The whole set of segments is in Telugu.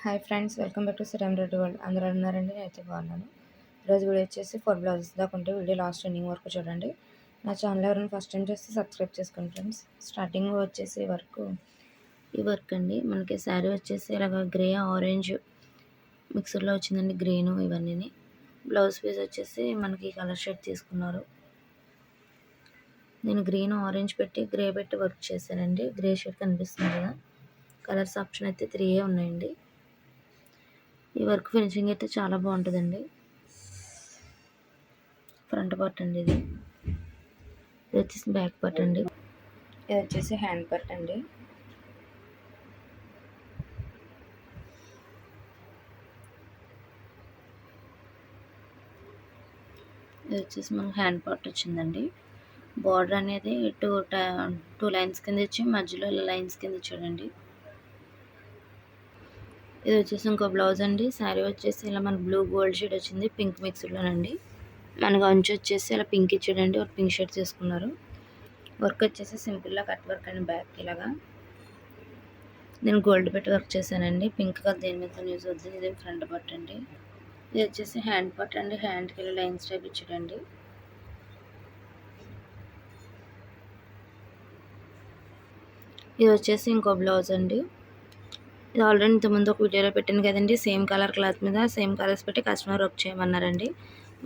Hi friends, welcome back to Sriram Reddy world. అందరూ ఉన్నారండి, నేనైతే బాగున్నాను. ఈరోజు వీడియో వచ్చేసి 4 బ్లౌజెస్ దాకా ఉంటే వీడియో లాస్ట్ ఎండింగ్ వరకు చూడండి. నా ఛానల్ ఎవరైనా ఫస్ట్ టైం చేస్తే సబ్స్క్రైబ్ చేసుకోండి ఫ్రెండ్స్. స్టార్టింగ్ వచ్చేసి ఈ వర్క్ అండి. మనకి శారీ వచ్చేసి ఇలాగ గ్రే ఆరెంజ్ మిక్సర్లో వచ్చిందండి, గ్రీను ఇవన్నీ. బ్లౌజ్ పీస్ వచ్చేసి మనకి కలర్ షేడ్ తీసుకున్నారు. నేను గ్రీన్ ఆరెంజ్ పెట్టి గ్రే పెట్టి వర్క్ చేశానండి. గ్రే షేడ్ కనిపిస్తుంది కదా. కలర్స్ ఆప్షన్ అయితే 3 ఉన్నాయండి. ఈ వర్క్ ఫినిషింగ్ అయితే చాలా బాగుంటుందండి. ఫ్రంట్ పార్ట్ అండి ఇది వచ్చేసి బ్యాక్ పార్ట్ అండి. ఇది వచ్చేసి హ్యాండ్ పార్ట్ అండి. ఇది వచ్చేసి మనకు హ్యాండ్ పార్ట్ వచ్చిందండి. బార్డర్ అనేది టూ లైన్స్ కింద ఇచ్చి మధ్యలో లైన్స్ కింద ఇచ్చాడండి. ఇది వచ్చేసి ఇంకో బ్లౌజ్ అండి. శారీ వచ్చేసి ఇలా మన బ్లూ గోల్డ్ షేడ్ వచ్చింది, పింక్ మిక్స్డ్లోనండి. మనకు అంచు వచ్చేసి ఇలా పింక్ ఇచ్చాడండి, ఒక పింక్ షేడ్ తీసుకున్నారు. వర్క్ వచ్చేసి సింపుల్గా కట్ వర్క్ అండి. బ్యాక్ ఇలాగా నేను గోల్డ్ పెట్టి వర్క్ చేశానండి. పింక్ కదా దేని మీద యూజ్ అవుతుంది. ఇది ఫ్రంట్ పార్ట్ అండి. ఇది వచ్చేసి హ్యాండ్ పార్ట్ అండి. హ్యాండ్కి ఇలా లైన్స్ టైప్ ఇచ్చాడండి. ఇది వచ్చేసి ఇంకో బ్లౌజ్ అండి. ఇది ఆల్రెడీ ఇంతకుముందు ఒక వీడియోలో పెట్టాను కదండి. సేమ్ కలర్ క్లాత్ మీద సేమ్ కలర్స్ పెట్టి కస్టమర్ వర్క్ చేయమన్నారండి.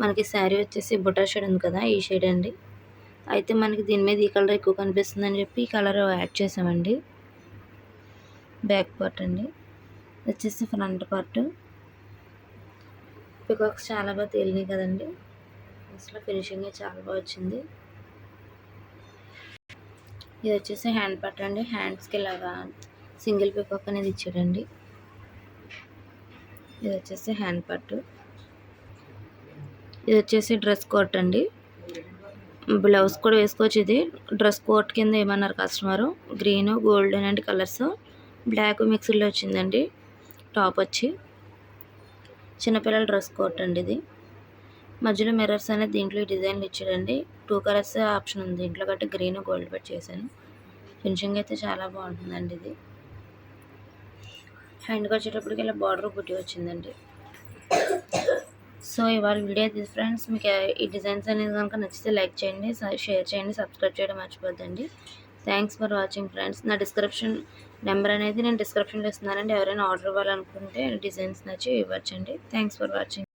మనకి శారీ వచ్చేసి బుటా షేడ్ ఉంది కదా, ఈ షేడ్ అండి. అయితే మనకి దీని మీద ఈ కలర్ ఎక్కువ కనిపిస్తుంది అని చెప్పి ఈ కలర్ యాడ్ చేసామండి. బ్యాక్ పార్ట్ అండి. వచ్చేసి ఫ్రంట్ పార్ట్. పికాక్స్ చాలా బాగా తేలినాయి కదండి. అసలు ఫినిషింగ్ చాలా బాగా వచ్చింది. ఇది వచ్చేసి హ్యాండ్ పార్ట్ అండి. హ్యాండ్స్కి ఇలాగా సింగిల్ పికాక్ అనేది ఇచ్చాడండి. ఇది వచ్చేసి హ్యాండ్ పార్ట్. ఇది వచ్చేసి డ్రెస్ కోట్ అండి. బ్లౌజ్ కూడా వేసుకోవచ్చు. ఇది డ్రెస్ కోట్ కింద ఏమన్నారు కస్టమరు. గ్రీన్ గోల్డ్ అండి కలర్స్, బ్లాక్ మిక్స్డ్లో వచ్చిందండి. టాప్ వచ్చి చిన్నపిల్లల డ్రెస్ కోట్ అండి. ఇది మధ్యలో మిర్రర్స్ అనేది దీంట్లో డిజైన్లు ఇచ్చాడండి. 2 కలర్స్ ఆప్షన్ ఉంది దీంట్లో కాబట్టి గ్రీన్ గోల్డ్ పెట్టి చేశాను. ఫినిషింగ్ అయితే చాలా బాగుంటుందండి. ఇది హ్యాండ్కి వచ్చేటప్పటికి ఇలా బార్డర్ బుట్టి వచ్చిందండి. సో ఇవాళ వీడియో ఇది ఫ్రెండ్స్. మీకు ఈ డిజైన్స్ అనేది కనుక నచ్చితే లైక్ చేయండి, షేర్ చేయండి, సబ్స్క్రైబ్ చేయడం మర్చిపోద్దండి. Thanks for watching friends. నా డిస్క్రిప్షన్ నెంబర్ అనేది నేను డిస్క్రిప్షన్లో ఇస్తున్నానండి. ఎవరైనా ఆర్డర్ ఇవ్వాలనుకుంటే డిజైన్స్ నచ్చి ఇవ్వచ్చండి. Thanks for watching.